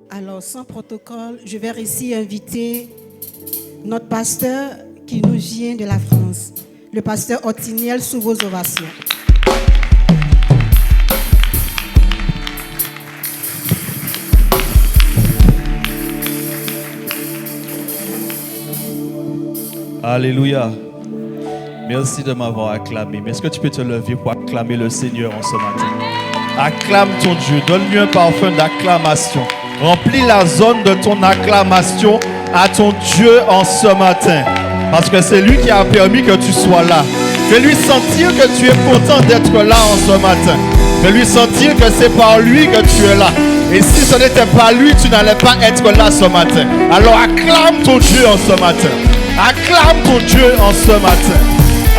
Alors, sans protocole, je vais ici inviter notre pasteur qui nous vient de la France, le pasteur Otiniel, sous vos ovations. Alléluia. Merci de m'avoir acclamé. Mais est-ce que tu peux te lever pour acclamer le Seigneur en ce matin? Acclame ton Dieu. Donne-lui un parfum d'acclamation. Remplis la zone de ton acclamation à ton Dieu en ce matin. Parce que c'est lui qui a permis que tu sois là. Fais-lui sentir que tu es content d'être là en ce matin. Fais-lui sentir que c'est par lui que tu es là. Et si ce n'était pas lui, tu n'allais pas être là ce matin. Alors acclame ton Dieu en ce matin. Acclame ton Dieu en ce matin.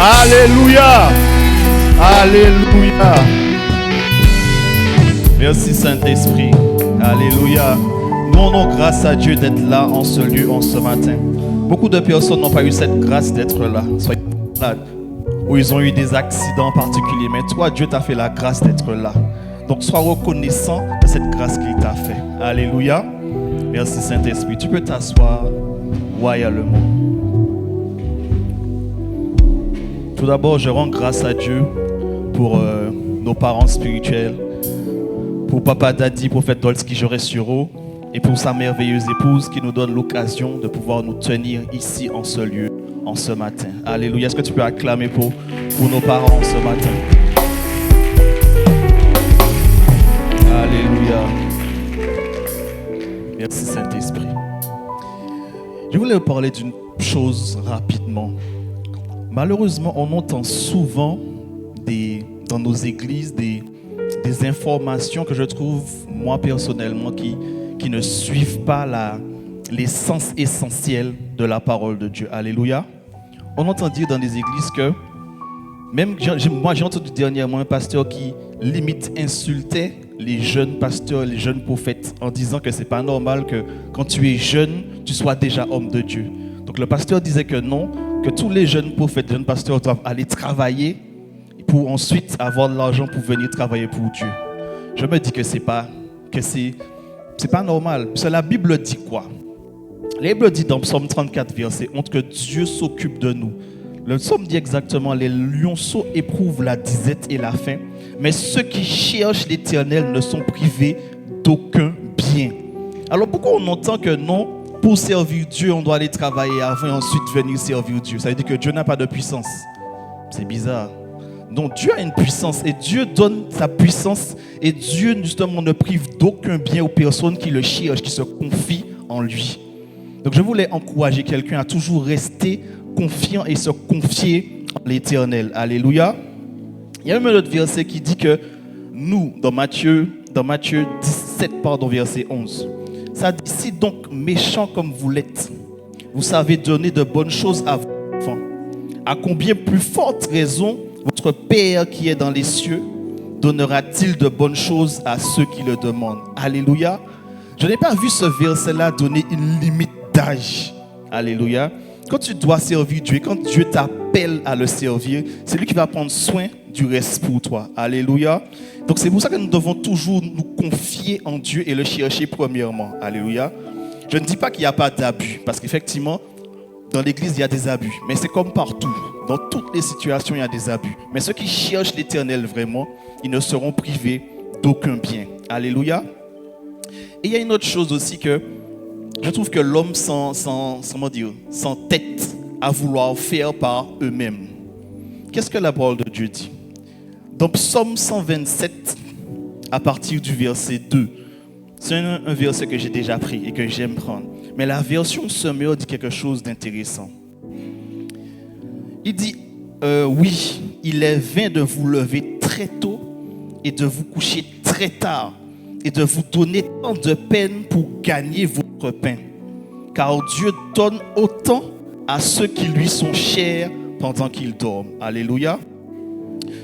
Alléluia. Alléluia. Merci Saint-Esprit. Alléluia. Nous rendons grâce à Dieu d'être là en ce lieu, en ce matin. Beaucoup de personnes n'ont pas eu cette grâce d'être là. Soyez malades, où ils ont eu des accidents particuliers. Mais toi, Dieu t'a fait la grâce d'être là. Donc sois reconnaissant de cette grâce qu'il t'a fait. Alléluia. Merci Saint-Esprit. Tu peux t'asseoir royalement. Tout d'abord, je rends grâce à Dieu pour nos parents spirituels, pour Papa Daddy, prophète Dolski Joresuro, et pour sa merveilleuse épouse qui nous donne l'occasion de pouvoir nous tenir ici en ce lieu, en ce matin. Alléluia. Est-ce que tu peux acclamer pour nos parents ce matin? Alléluia. Merci Saint-Esprit. Je voulais vous parler d'une chose rapidement. Malheureusement, on entend souvent dans nos églises des informations que je trouve, moi personnellement, qui ne suivent pas l'essence essentielle de la parole de Dieu. Alléluia. On entend dire dans les églises que, même moi j'ai entendu dernièrement un pasteur qui limite insultait les jeunes pasteurs, les jeunes prophètes, en disant que c'est pas normal que quand tu es jeune, tu sois déjà homme de Dieu. Donc le pasteur disait que non, que tous les jeunes prophètes, jeunes pasteurs doivent aller travailler pour ensuite avoir de l'argent pour venir travailler pour Dieu. Je me dis que c'est pas normal. Parce que la Bible dit quoi? La Bible dit dans Psaume 34, verset 11, que Dieu s'occupe de nous. Le psaume dit exactement: les lionceaux éprouvent la disette et la faim, mais ceux qui cherchent l'Éternel ne sont privés d'aucun bien. Alors pourquoi on entend que non, pour servir Dieu, on doit aller travailler avant et ensuite venir servir Dieu? Ça veut dire que Dieu n'a pas de puissance. C'est bizarre. Donc Dieu a une puissance et Dieu donne sa puissance et Dieu justement ne prive d'aucun bien aux personnes qui le cherchent, qui se confient en lui. Donc je voulais encourager quelqu'un à toujours rester confiant et se confier en l'Éternel. Alléluia. Il y a même un autre verset qui dit que nous, dans Matthieu 17, verset 11, ça dit: si donc méchants comme vous l'êtes, vous savez donner de bonnes choses à vos enfants, à combien plus forte raison votre Père qui est dans les cieux donnera-t-il de bonnes choses à ceux qui le demandent? Alléluia. Je n'ai pas vu ce verset-là donner une limite d'âge. Alléluia. Quand tu dois servir Dieu, quand Dieu t'appelle à le servir, c'est lui qui va prendre soin du reste pour toi. Alléluia. Donc c'est pour ça que nous devons toujours nous confier en Dieu et le chercher premièrement. Alléluia. Je ne dis pas qu'il n'y a pas d'abus, parce qu'effectivement, dans l'église, il y a des abus. Mais c'est comme partout. Dans toutes les situations, il y a des abus. Mais ceux qui cherchent l'Éternel vraiment, ils ne seront privés d'aucun bien. Alléluia. Et il y a une autre chose aussi que je trouve que l'homme s'entête à vouloir faire par eux-mêmes. Qu'est-ce que la parole de Dieu dit? Dans Psaume 127, à partir du verset 2, c'est un verset que j'ai déjà pris et que j'aime prendre. Mais la version Semeur dit quelque chose d'intéressant. Il dit, oui, il est vain de vous lever très tôt et de vous coucher très tard et de vous donner tant de peine pour gagner votre pain. Car Dieu donne autant à ceux qui lui sont chers pendant qu'ils dorment. Alléluia.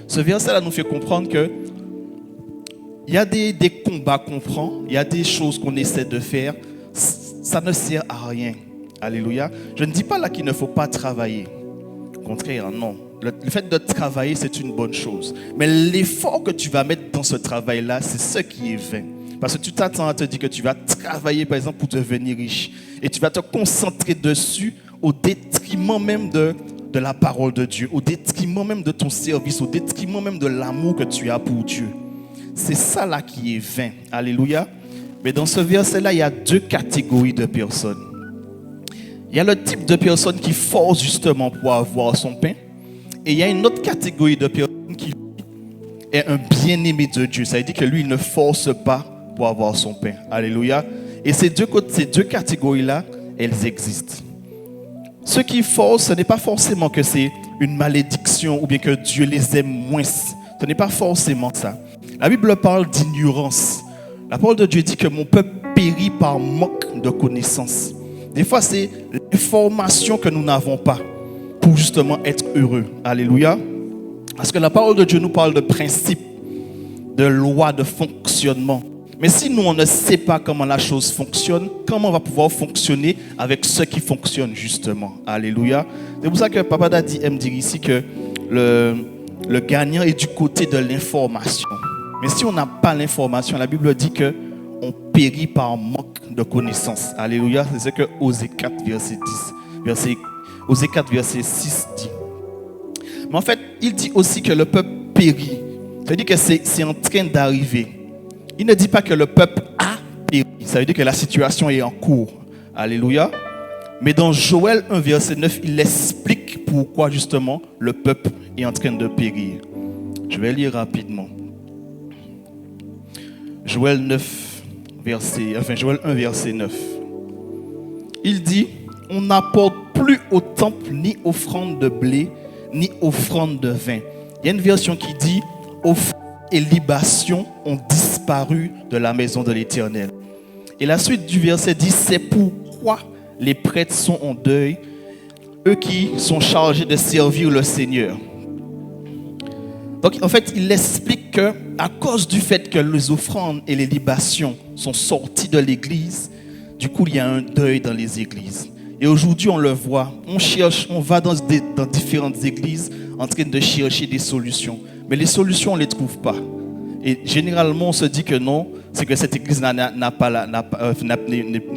Ce verset-là nous fait comprendre que il y a des combats qu'on prend, il y a des choses qu'on essaie de faire, ça ne sert à rien. Alléluia. Je ne dis pas là qu'il ne faut pas travailler. Au contraire, non. Le fait de travailler, c'est une bonne chose. Mais l'effort que tu vas mettre dans ce travail-là, c'est ce qui est vain. Parce que tu t'attends à te dire que tu vas travailler, par exemple, pour devenir riche. Et tu vas te concentrer dessus au détriment même de la parole de Dieu, au détriment même de ton service, au détriment même de l'amour que tu as pour Dieu. C'est ça là qui est vain. Alléluia. Mais dans ce verset-là, il y a deux catégories de personnes. Il y a le type de personne qui force justement pour avoir son pain. Et il y a une autre catégorie de personne qui est un bien-aimé de Dieu. Ça veut dire que lui, il ne force pas pour avoir son pain. Alléluia. Et ces deux catégories-là, elles existent. Ceux qui forcent, ce n'est pas forcément que c'est une malédiction ou bien que Dieu les aime moins. Ce n'est pas forcément ça. La Bible parle d'ignorance. La parole de Dieu dit que mon peuple périt par manque de connaissance. Des fois, c'est l'information que nous n'avons pas pour justement être heureux. Alléluia. Parce que la parole de Dieu nous parle de principes, de lois, de fonctionnement. Mais si nous, on ne sait pas comment la chose fonctionne, comment on va pouvoir fonctionner avec ce qui fonctionne justement? Alléluia. C'est pour ça que Papa Daddy aime dire ici que le gagnant est du côté de l'information. Mais si on n'a pas l'information, la Bible dit qu'on périt par manque de connaissance. Alléluia. C'est ce que Osée 4, verset 10. Osée 4, verset 6 dit. Mais en fait, il dit aussi que le peuple périt. Ça veut dire que c'est en train d'arriver. Il ne dit pas que le peuple a péri. Ça veut dire que la situation est en cours. Alléluia. Mais dans Joël 1, verset 9, il explique pourquoi justement le peuple est en train de périr. Je vais lire rapidement. Joël 1, verset 9. Il dit, on n'apporte plus au temple ni offrande de blé, ni offrande de vin. Il y a une version qui dit, offrande et libations ont disparu de la maison de l'Éternel. Et la suite du verset dit, c'est pourquoi les prêtres sont en deuil, eux qui sont chargés de servir le Seigneur. Donc en fait, il explique que à cause du fait que les offrandes et les libations sont sorties de l'église, du coup il y a un deuil dans les églises. Et aujourd'hui on le voit, on va dans différentes églises en train de chercher des solutions. Mais les solutions on ne les trouve pas. Et généralement on se dit que non, c'est que cette église n'est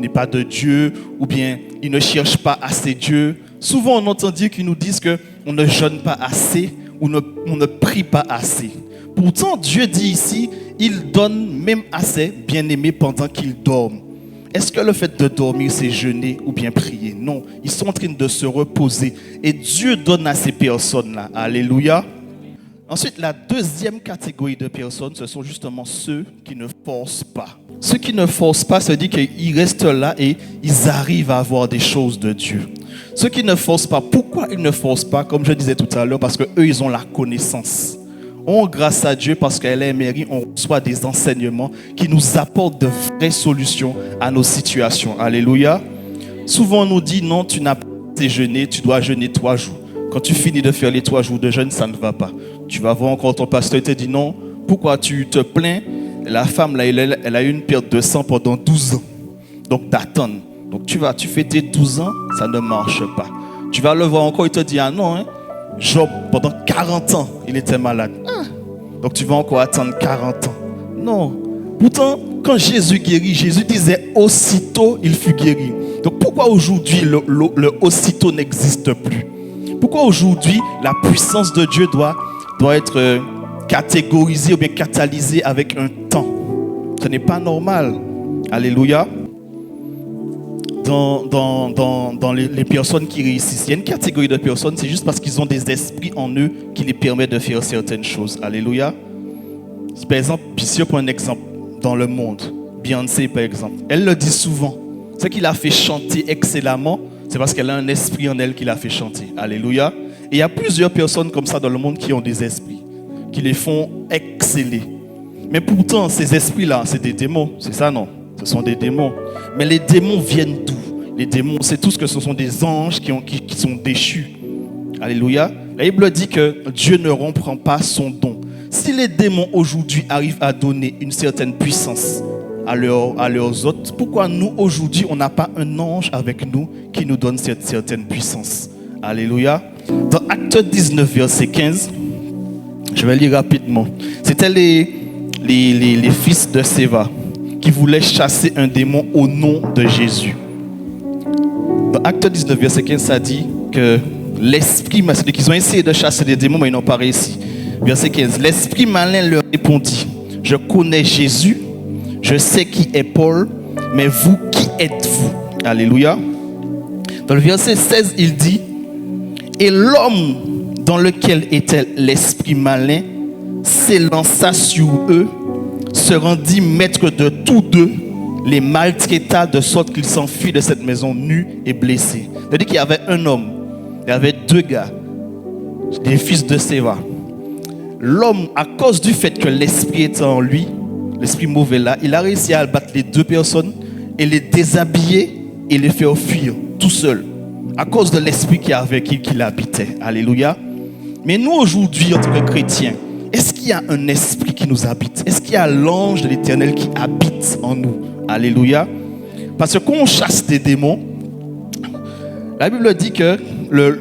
pas de Dieu, ou bien ils ne cherchent pas assez Dieu. Souvent on entend dire qu'ils nous disent qu'on ne jeûne pas assez, ou on ne prie pas assez. Pourtant, Dieu dit ici, il donne même à ses bien-aimés pendant qu'ils dorment. Est-ce que le fait de dormir, c'est jeûner ou bien prier? Non, ils sont en train de se reposer. Et Dieu donne à ces personnes-là. Alléluia. Ensuite, la deuxième catégorie de personnes, ce sont justement ceux qui ne forcent pas. Ceux qui ne forcent pas, ça dit qu'ils restent là et ils arrivent à avoir des choses de Dieu. Ceux qui ne forcent pas, pourquoi ils ne forcent pas? Comme je disais tout à l'heure, parce qu'eux, ils ont la connaissance. Grâce à Dieu, parce qu'elle est mairie, on reçoit des enseignements qui nous apportent de vraies solutions à nos situations. Alléluia. Souvent, on nous dit, non, tu n'as pas assez jeûné, tu dois jeûner 3 jours. Quand tu finis de faire les 3 jours de jeûne, ça ne va pas. Tu vas voir encore ton pasteur, il te dit, non, pourquoi tu te plains? La femme, là, elle a eu une perte de sang pendant 12 ans. Donc, d'attendre. Donc, tu fais tes 12 ans, ça ne marche pas. Tu vas le voir encore, il te dit, ah non, hein, Job, pendant 40 ans, il était malade. Donc, tu vas encore attendre 40 ans. Non. Pourtant, quand Jésus guérit, Jésus disait, aussitôt, il fut guéri. Donc, pourquoi aujourd'hui, le aussitôt n'existe plus? Pourquoi aujourd'hui, la puissance de Dieu doit être catégorisée ou bien catalysée avec un temps? Ce n'est pas normal. Alléluia. Dans les personnes qui réussissent, il y a une catégorie de personnes, c'est juste parce qu'ils ont des esprits en eux qui les permettent de faire certaines choses. Alléluia. Par exemple, si on prend un exemple dans le monde, Beyoncé par exemple, elle le dit souvent. Ce qui l'a fait chanter excellemment, c'est parce qu'elle a un esprit en elle qui l'a fait chanter. Alléluia. Et il y a plusieurs personnes comme ça dans le monde qui ont des esprits, qui les font exceller. Mais pourtant, ces esprits-là, c'est des démons. C'est ça, non? Ce sont des démons. Mais les démons viennent d'où? Les démons, c'est tout ce que ce sont des anges qui sont déchus. Alléluia. La Bible dit que Dieu ne reprend pas son don. Si les démons aujourd'hui arrivent à donner une certaine puissance à leurs hôtes, pourquoi nous aujourd'hui on n'a pas un ange avec nous qui nous donne cette certaine puissance? Alléluia. Dans Acte 19, verset 15, je vais lire rapidement. C'était les fils de Séva. qui voulaient chasser un démon au nom de Jésus. Dans Acte 19, verset 15, ça dit que l'esprit, c'est qu'ils ont essayé de chasser des démons, mais ils n'ont pas réussi. Verset 15, l'esprit malin leur répondit, je connais Jésus, je sais qui est Paul, mais vous, qui êtes-vous? Alléluia. Dans le verset 16, il dit, et l'homme dans lequel était l'esprit malin s'élança sur eux, se rendit maître de tous deux, les maltraita de sorte qu'ils s'enfuient de cette maison nus et blessés. C'est-à-dire qu'il y avait un homme, il y avait deux gars, des fils de Séva. L'homme, à cause du fait que l'esprit était en lui, l'esprit mauvais là, il a réussi à abattre les deux personnes et les déshabiller et les faire fuir tout seul, à cause de l'esprit qui avait qui l'habitait. Alléluia. Mais nous aujourd'hui, en tant que chrétiens, est-ce qu'il y a un esprit qui nous habite? Est-ce qu'il y a l'ange de l'Éternel qui habite en nous? Alléluia. Parce que quand on chasse des démons, la Bible dit que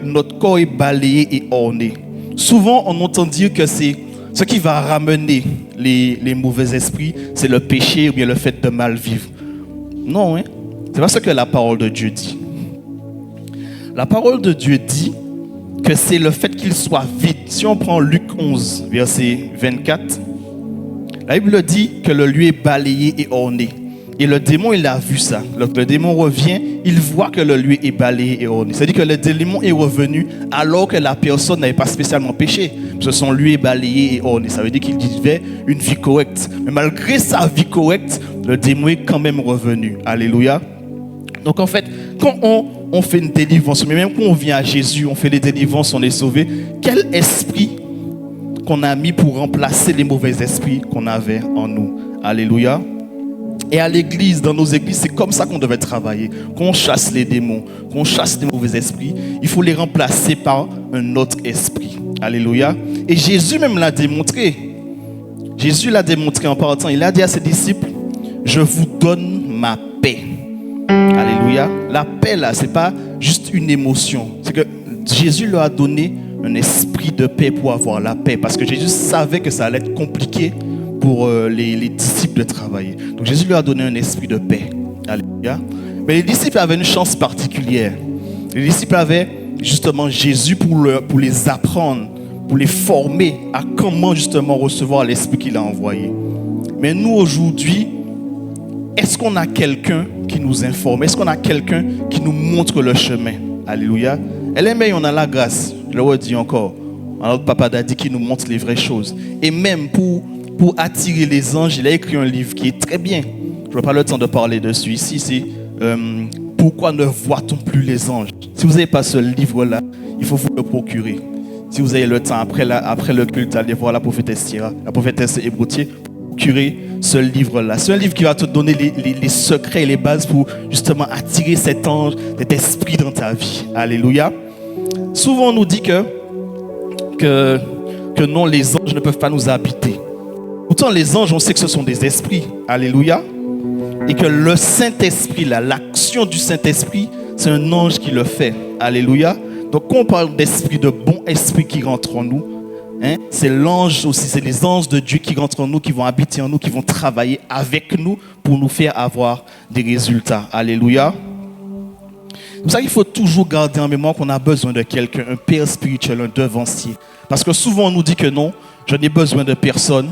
notre corps est balayé et orné. Souvent, on entend dire que c'est ce qui va ramener les mauvais esprits, c'est le péché ou bien le fait de mal vivre. Non, hein? C'est pas ce que la parole de Dieu dit. La parole de Dieu dit que c'est le fait qu'il soit vide. Si on prend Luc 11, verset 24, la Bible dit que le lieu est balayé et orné. Et le démon, il a vu ça. Le démon revient, il voit que le lieu est balayé et orné. C'est-à-dire que le démon est revenu alors que la personne n'avait pas spécialement péché. Parce que son lieu est balayé et orné. Ça veut dire qu'il vivait une vie correcte. Mais malgré sa vie correcte, le démon est quand même revenu. Alléluia. Donc en fait, quand on fait une délivrance, mais même quand on vient à Jésus, on fait les délivrances, on est sauvé, quel esprit qu'on a mis pour remplacer les mauvais esprits qu'on avait en nous? Alléluia. Et à l'église, dans nos églises, c'est comme ça qu'on devait travailler. Qu'on chasse les démons, qu'on chasse les mauvais esprits, il faut les remplacer par un autre esprit. Alléluia. Et Jésus même l'a démontré. Jésus l'a démontré en partant. Il a dit à ses disciples, je vous donne ma paix. Alléluia. La paix là, c'est pas juste une émotion. C'est que Jésus leur a donné un esprit de paix pour avoir la paix. Parce que Jésus savait que ça allait être compliqué pour les disciples de travailler. Donc Jésus leur a donné un esprit de paix. Alléluia. Mais les disciples avaient une chance particulière. Les disciples avaient justement Jésus pour les apprendre, pour les former à comment justement recevoir l'esprit qu'il a envoyé. Mais nous aujourd'hui, est-ce qu'on a quelqu'un qui nous informe? Est-ce qu'on a quelqu'un qui nous montre le chemin? Alléluia. Elle aimait, on a la grâce. Je le redis encore. Alors Papa Daddy qui nous montre les vraies choses. Et même pour attirer les anges, il a écrit un livre qui est très bien. Je n'ai pas le temps de parler dessus ici. C'est Pourquoi ne voit-on plus les anges? Si vous n'avez pas ce livre-là, il faut vous le procurer. Si vous avez le temps, après le culte, allez voir la prophétesse Sierra, la prophétesse Ébroutier, procurer ce livre-là. C'est un livre qui va te donner les secrets et les bases pour justement attirer cet ange, cet esprit dans ta vie. Alléluia. Souvent, on nous dit que non, les anges ne peuvent pas nous habiter. Pourtant, les anges, on sait que ce sont des esprits. Alléluia. Et que le Saint-Esprit, là, l'action du Saint-Esprit, c'est un ange qui le fait. Alléluia. Donc, quand on parle d'esprit, de bon esprit qui rentre en nous, hein, c'est l'ange aussi, c'est les anges de Dieu qui rentrent en nous, qui vont habiter en nous, qui vont travailler avec nous pour nous faire avoir des résultats. Alléluia. C'est pour ça qu'il faut toujours garder en mémoire qu'on a besoin de quelqu'un, un père spirituel, un devancier. Parce que souvent on nous dit que non, je n'ai besoin de personne.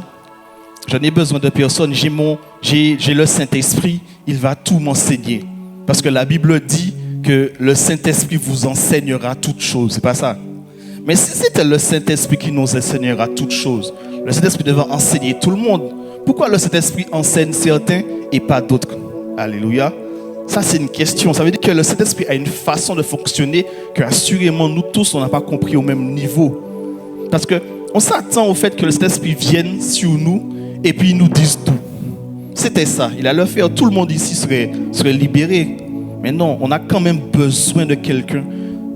Je n'ai besoin de personne. J'ai le Saint-Esprit, il va tout m'enseigner. Parce que la Bible dit que le Saint-Esprit vous enseignera toutes choses. C'est pas ça. Mais si c'était le Saint-Esprit qui nous enseignera toutes choses, le Saint-Esprit devrait enseigner tout le monde. Pourquoi le Saint-Esprit enseigne certains et pas d'autres? Alléluia. Ça, c'est une question. Ça veut dire que le Saint-Esprit a une façon de fonctionner que, assurément, nous tous, on n'a pas compris au même niveau. Parce qu'on s'attend au fait que le Saint-Esprit vienne sur nous et puis il nous dise tout. C'était ça. Il allait le faire. Tout le monde ici serait libéré. Mais non, on a quand même besoin de quelqu'un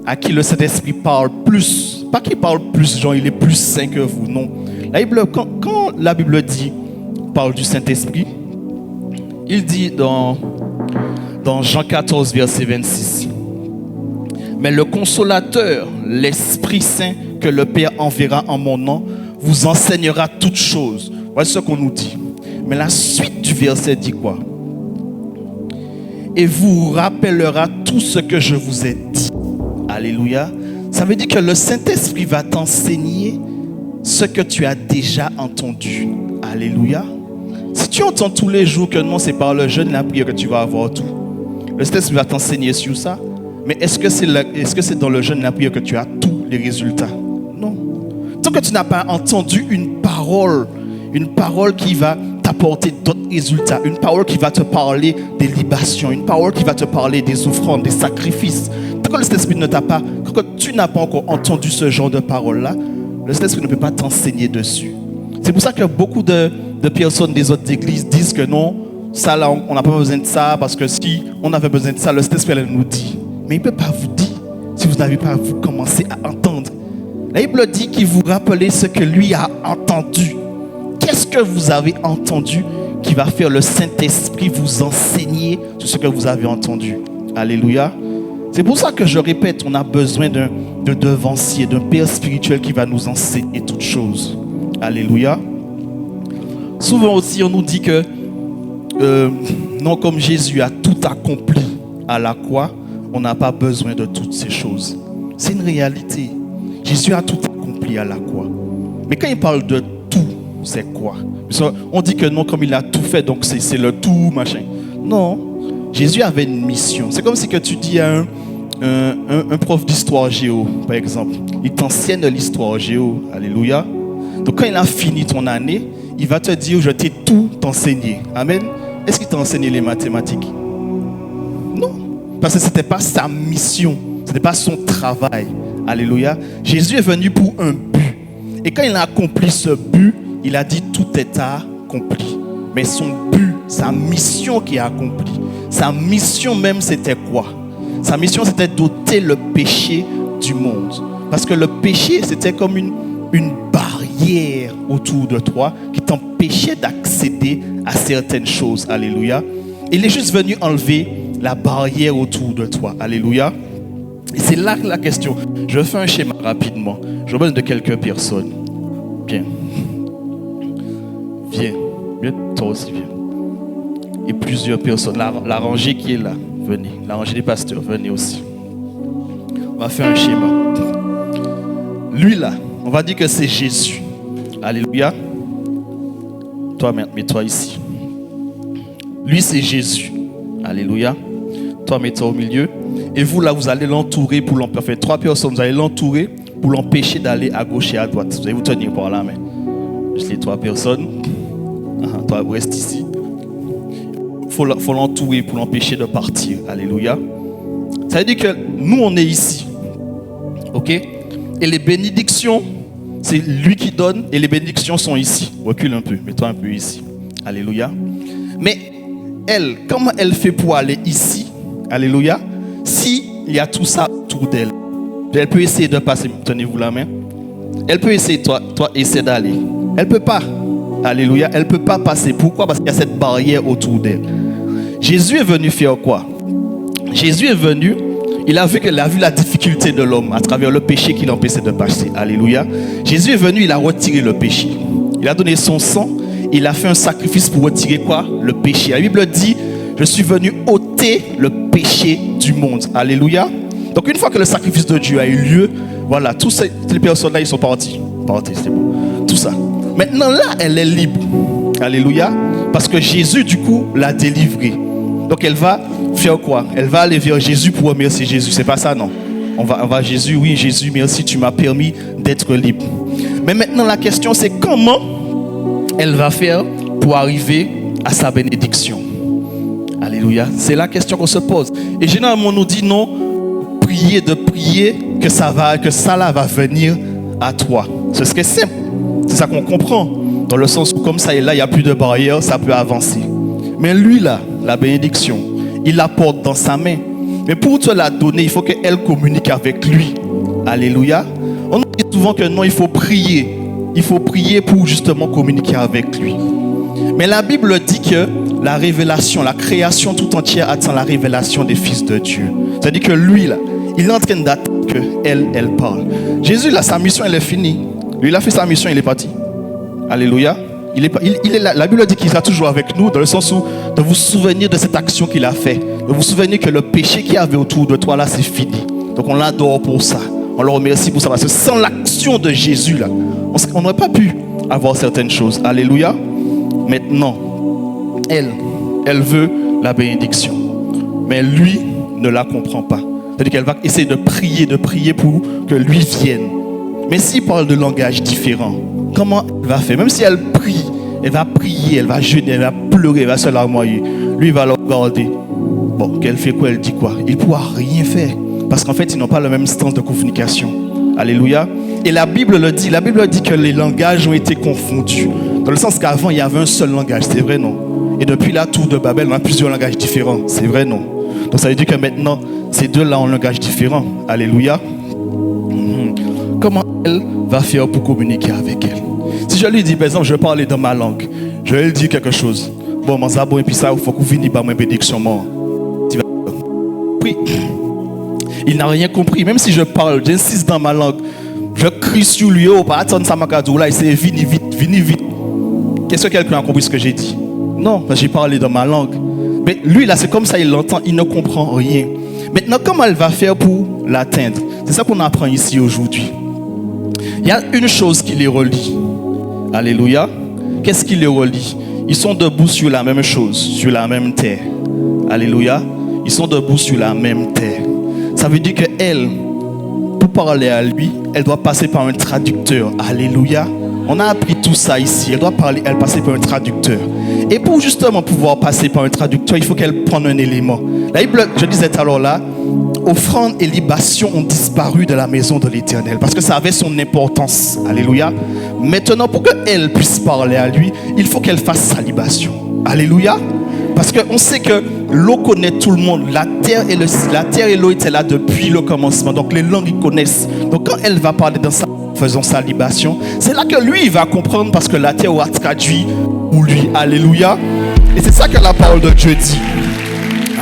à qui le Saint-Esprit parle plus. Pas qu'il parle plus, genre il est plus saint que vous. Non. La Bible, quand la Bible parle du Saint-Esprit, il dit dans Jean 14, verset 26. Mais le consolateur, l'Esprit Saint que le Père enverra en mon nom, vous enseignera toutes choses. Voilà ce qu'on nous dit. Mais la suite du verset dit quoi? et vous rappellera tout ce que je vous ai dit. Alléluia. Ça veut dire que le Saint-Esprit va t'enseigner ce que tu as déjà entendu. Alléluia. Si tu entends tous les jours que non, c'est par le jeûne et la prière que tu vas avoir tout, le Saint-Esprit va t'enseigner sur ça. Mais est-ce que c'est dans le jeûne et la prière que tu as tous les résultats? Non. Tant que tu n'as pas entendu une parole qui va t'apporter d'autres résultats, une parole qui va te parler des libations, une parole qui va te parler des offrandes, des sacrifices. Tant que le Saint-Esprit ne t'a pas, quand tu n'as pas encore entendu ce genre de parole-là, le Saint-Esprit ne peut pas t'enseigner dessus. C'est pour ça que beaucoup de personnes des autres églises disent que non, ça là, on n'a pas besoin de ça, parce que si on avait besoin de ça, le Saint-Esprit nous dit. Mais il ne peut pas vous dire si vous n'avez pas vous commencé à entendre. La Bible dit qu'il vous rappelle ce que lui a entendu. Qu'est-ce que vous avez entendu qui va faire le Saint-Esprit vous enseigner sur ce que vous avez entendu? Alléluia. C'est pour ça que je répète, on a besoin d'un devancier, d'un père spirituel qui va nous enseigner toutes choses. Alléluia. Souvent aussi, on nous dit que non, comme Jésus a tout accompli à la croix, on n'a pas besoin de toutes ces choses. C'est une réalité. Jésus a tout accompli à la croix. Mais quand il parle de tout, c'est quoi? On dit que non, comme il a tout fait, donc c'est le tout, machin. Non, Jésus avait une mission. C'est comme si que tu dis à un prof d'histoire géo, par exemple, il t'enseigne l'histoire géo. Alléluia. Donc quand il a fini ton année, il va te dire, je t'ai tout enseigné. Amen. Est-ce qu'il t'a enseigné les mathématiques? Non. Parce que ce n'était pas sa mission. Ce n'était pas son travail. Alléluia. Jésus est venu pour un but. Et quand il a accompli ce but, il a dit, tout est accompli. Mais son but, sa mission qui a accompli, sa mission même, c'était quoi? Sa mission, c'était d'ôter le péché du monde. Parce que le péché, c'était comme une barrière autour de toi qui t'empêchait d'accéder à certaines choses. Alléluia. Il est juste venu enlever la barrière autour de toi. Alléluia. Et c'est là la question. Je fais un schéma rapidement. Je besoin de quelques personnes. Bien. Viens. Viens, toi aussi, viens. Et plusieurs personnes. La rangée qui est là, venez. La rangée des pasteurs, venez aussi. On va faire un schéma. Lui là, on va dire que c'est Jésus. Alléluia. Toi, mets-toi ici. Lui, c'est Jésus. Alléluia. Toi, mets-toi au milieu. Et vous, là, vous allez l'entourer pour l'empêcher. 3 personnes, vous allez l'entourer pour l'empêcher d'aller à gauche et à droite. Vous allez vous tenir par la main. Juste les 3 personnes. Toi, reste ici. Faut l'entourer pour l'empêcher de partir. Alléluia. Ça veut dire que nous, on est ici. Ok? Et les bénédictions, c'est lui qui donne. Et les bénédictions sont ici. Recule un peu. Mets-toi un peu ici. Alléluia. Mais elle, comment elle fait pour aller ici? Alléluia. Si il y a tout ça autour d'elle, elle peut essayer de passer. Tenez-vous la main. Elle peut essayer, toi, essaie d'aller. Elle peut pas. Alléluia. Elle peut pas passer. Pourquoi? Parce qu'il y a cette barrière autour d'elle. Jésus est venu faire quoi? Jésus est venu. Il a vu la difficulté de l'homme à travers le péché qui l'empêchait de passer. Alléluia. Jésus est venu. Il a retiré le péché. Il a donné son sang. Il a fait un sacrifice pour retirer quoi? Le péché. La Bible dit, je suis venu ôter le péché du monde. Alléluia. Donc une fois que le sacrifice de Dieu a eu lieu, voilà, toutes les personnes-là, ils sont partis. C'est bon. Tout ça. Maintenant là, elle est libre. Alléluia. Parce que Jésus, du coup, l'a délivrée. Donc elle va faire quoi? Elle va aller vers Jésus pour remercier Jésus. C'est pas ça, non? On va Jésus, oui, Jésus, merci, tu m'as permis d'être libre. Mais maintenant, la question, c'est comment elle va faire pour arriver à sa bénédiction. Alléluia. C'est la question qu'on se pose. Et généralement, on nous dit non, prier que ça là va venir à toi. C'est ce qui est simple. C'est ça qu'on comprend. Dans le sens où comme ça est là, il n'y a plus de barrière, ça peut avancer. Mais lui là, la bénédiction, il la porte dans sa main. Mais pour te la donner, il faut qu'elle communique avec lui. Alléluia. On nous dit souvent que non, il faut prier. Il faut prier pour justement communiquer avec lui. Mais la Bible dit que la révélation, la création tout entière attend la révélation des fils de Dieu. C'est-à-dire que lui, là, il est en train d'attendre qu'elle parle. Jésus, là, sa mission, elle est finie. Lui, il a fait sa mission, il est parti. Alléluia. Il est là. La Bible dit qu'il sera toujours avec nous, dans le sens où de vous souvenir de cette action qu'il a fait, Vous vous souvenez que le péché qu'il y avait autour de toi là, c'est fini. Donc on l'adore pour ça. On le remercie pour ça. Parce que sans l'action de Jésus là, on n'aurait pas pu avoir certaines choses. Alléluia. Maintenant, elle veut la bénédiction. Mais lui ne la comprend pas. C'est-à-dire qu'elle va essayer de prier pour que lui vienne. Mais s'il parle de langage différent, comment elle va faire? Même si elle prie, elle va prier, elle va jeûner, elle va pleurer, elle va se larmoyer. Lui, il va la regarder. Bon, qu'elle fait quoi? Elle dit quoi? Il ne pourra rien faire. Parce qu'en fait, ils n'ont pas le même sens de communication. Alléluia. Et la Bible le dit. La Bible dit que les langages ont été confondus. Dans le sens qu'avant, il y avait un seul langage. C'est vrai, non? Et depuis la tour de Babel, on a plusieurs langages différents. C'est vrai, non? Donc ça veut dire que maintenant, ces deux-là ont un langage différent. Alléluia. Comment elle va faire pour communiquer avec elle? Si je lui dis, par exemple, je vais parler dans ma langue, je vais lui dire quelque chose. Bon, mon zabo, et puis ça, il faut que vous veniez par ma bénédiction. Puis, il n'a rien compris. Même si je parle, j'insiste dans ma langue, je crie sur lui, oh, pas attendre ça, là, il s'est vini vite. Qu'est-ce que quelqu'un a compris ce que j'ai dit? Non, parce que j'ai parlé dans ma langue. Mais lui, là, c'est comme ça, il l'entend, il ne comprend rien. Maintenant, comment elle va faire pour l'atteindre? C'est ça qu'on apprend ici aujourd'hui. Il y a une chose qui les relie. Alléluia. Qu'est-ce qui les relie? Ils sont debout sur la même chose, sur la même terre. Alléluia. Ils sont debout sur la même terre. Ça veut dire qu'elle, pour parler à lui, elle doit passer par un traducteur. Alléluia. On a appris tout ça ici. Elle doit parler, elle passer par un traducteur. Et pour justement pouvoir passer par un traducteur, il faut qu'elle prenne un élément. La Bible, je disais alors là, offrandes et libations ont disparu de la maison de l'Éternel parce que ça avait son importance. Alléluia. Maintenant, pour qu'elle puisse parler à lui, il faut qu'elle fasse sa libation. Alléluia. Parce qu'on sait que l'eau connaît tout le monde. La terre et l'eau étaient là depuis le commencement. Donc les langues, ils connaissent. Donc quand elle va parler dans ça, faisant sa libation, c'est là que lui, il va comprendre parce que la terre aura traduit pour lui. Alléluia. Et c'est ça que la parole de Dieu dit.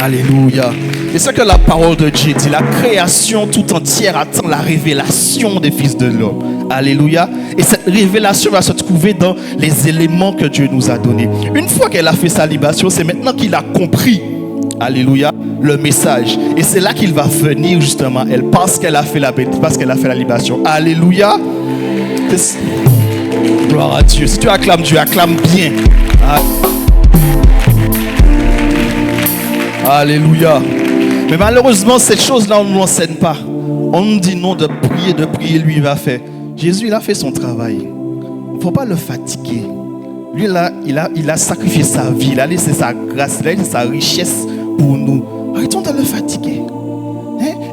Alléluia. C'est ça que la parole de Dieu dit. La création tout entière attend la révélation des fils de l'homme. Alléluia. Et cette révélation va se trouver dans les éléments que Dieu nous a donnés. Une fois qu'elle a fait sa libation, c'est maintenant qu'il a compris. Alléluia. Le message. Et c'est là qu'il va venir justement. Elle parce qu'elle a fait la libation. Alléluia. Gloire à Dieu. Si tu acclames Dieu, acclame bien. Alléluia. Mais malheureusement, cette chose-là, on ne nous enseigne pas. On nous dit non de prier, lui, il va faire. Jésus, il a fait son travail. Il ne faut pas le fatiguer. Lui, là, il a sacrifié sa vie. Il a laissé sa grâce, il a laissé sa richesse pour nous. Arrêtons de le fatiguer.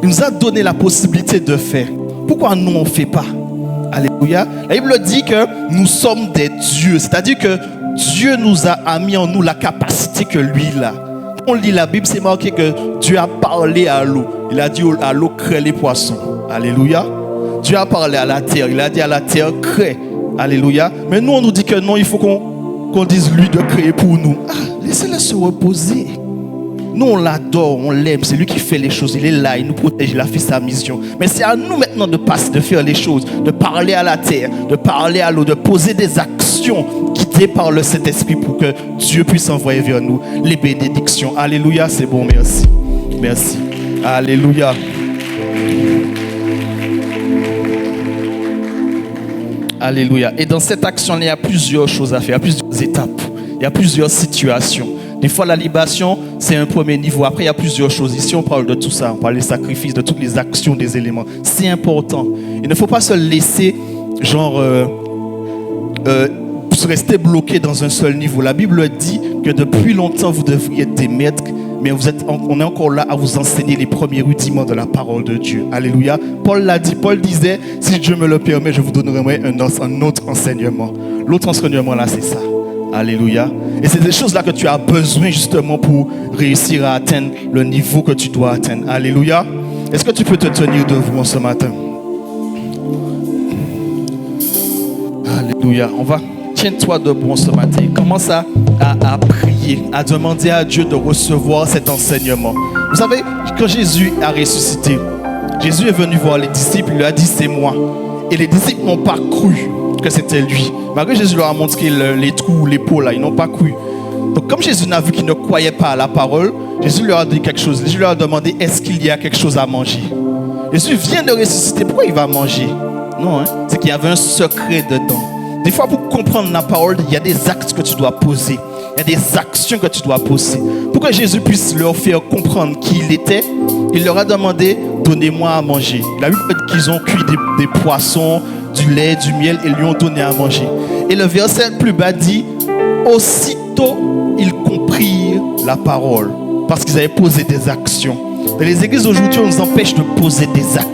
Il nous a donné la possibilité de faire. Pourquoi nous, on ne fait pas? Alléluia. La Bible dit que nous sommes des dieux. C'est-à-dire que Dieu nous a mis en nous la capacité que lui, là. On lit la Bible, c'est marqué que Dieu a parlé à l'eau. Il a dit à l'eau, crée les poissons. Alléluia. Dieu a parlé à la terre. Il a dit à la terre, crée. Alléluia. Mais nous, on nous dit que non, il faut qu'on dise lui de créer pour nous. Laissez-le se reposer. Nous, on l'adore, on l'aime. C'est lui qui fait les choses. Il est là, il nous protège, il a fait sa mission. Mais c'est à nous maintenant de faire les choses, de parler à la terre, de parler à l'eau, de poser des actions guidées par le Saint-Esprit pour que Dieu puisse envoyer vers nous les bénédictions. Alléluia, c'est bon, merci. Merci. Alléluia. Alléluia. Et dans cette action, il y a plusieurs choses à faire, il y a plusieurs étapes, il y a plusieurs situations. Des fois, la libation, c'est un premier niveau. Après, il y a plusieurs choses. Ici, on parle de tout ça. On parle des sacrifices, de toutes les actions, des éléments. C'est important. Il ne faut pas se laisser, rester bloqué dans un seul niveau. La Bible dit que depuis longtemps, vous devriez être des maîtres, mais on est encore là à vous enseigner les premiers rudiments de la parole de Dieu. Alléluia. Paul l'a dit. Paul disait, si Dieu me le permet, je vous donnerai un autre enseignement. L'autre enseignement, là, c'est ça. Alléluia. Et c'est des choses-là que tu as besoin justement pour réussir à atteindre le niveau que tu dois atteindre. Alléluia. Est-ce que tu peux te tenir debout ce matin? Alléluia. Tiens-toi debout ce matin. Commence à prier, à demander à Dieu de recevoir cet enseignement. Vous savez, quand Jésus a ressuscité, Jésus est venu voir les disciples, il lui a dit c'est moi. Et les disciples n'ont pas cru que c'était lui. Malgré Jésus leur a montré les trous, les peaux là, ils n'ont pas cru. Donc comme Jésus n'a vu qu'ils ne croyaient pas à la parole, Jésus leur a dit quelque chose. Jésus leur a demandé, est-ce qu'il y a quelque chose à manger? Jésus vient de ressusciter. Pourquoi il va manger? Non, hein? C'est qu'il y avait un secret dedans. Des fois, pour comprendre la parole, il y a des actes que tu dois poser. Il y a des actions que tu dois poser. Pour que Jésus puisse leur faire comprendre qui il était, il leur a demandé, donnez-moi à manger. Il a vu qu'ils ont cuit des poissons, du lait, du miel, et lui ont donné à manger. Et le verset plus bas dit, aussitôt ils comprirent la parole, parce qu'ils avaient posé des actions. Dans les églises d'aujourd'hui, on nous empêche de poser des actes.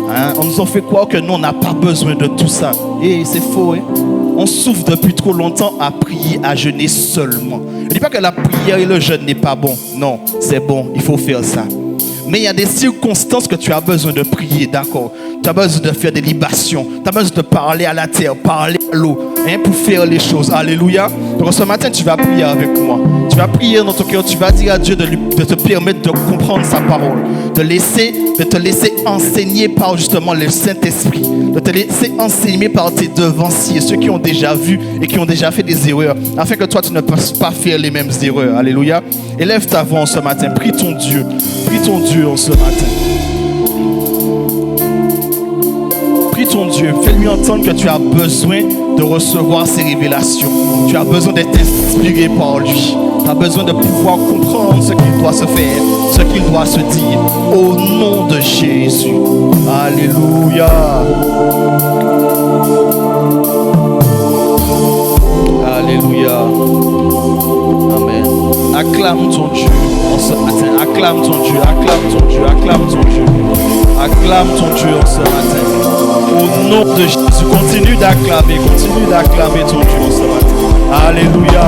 Hein? On nous en fait croire que nous, on n'a pas besoin de tout ça. Et c'est faux. Hein? On souffre depuis trop longtemps à prier, à jeûner seulement. Je ne dis pas que la prière et le jeûne n'est pas bon. Non, c'est bon, il faut faire ça. Mais il y a des circonstances que tu as besoin de prier, d'accord? Tu as besoin de faire des libations. Tu as besoin de parler à la terre, parler à l'eau, hein, pour faire les choses. Alléluia. Donc ce matin, tu vas prier avec moi. Tu vas prier dans ton cœur. Tu vas dire à Dieu de te permettre de comprendre sa parole. De te laisser enseigner par justement le Saint-Esprit. De te laisser enseigner par tes devanciers, ceux qui ont déjà vu et qui ont déjà fait des erreurs. Afin que toi, tu ne puisses pas faire les mêmes erreurs. Alléluia. Élève ta voix en ce matin. Prie ton Dieu. Prie ton Dieu en ce matin. Prie ton Dieu. Fais-lui entendre que tu as besoin de recevoir ses révélations. Tu as besoin d'être inspiré par lui. Tu as besoin de pouvoir comprendre ce qu'il doit se faire, ce qu'il doit se dire. Au nom de Jésus. Alléluia. Alléluia. Amen. Acclame ton Dieu en ce matin. Acclame ton Dieu. Acclame ton Dieu. Acclame ton Dieu. Acclame ton Dieu en ce matin. Au nom de Jésus. Continue d'acclamer ton Dieu en ce matin. Alléluia.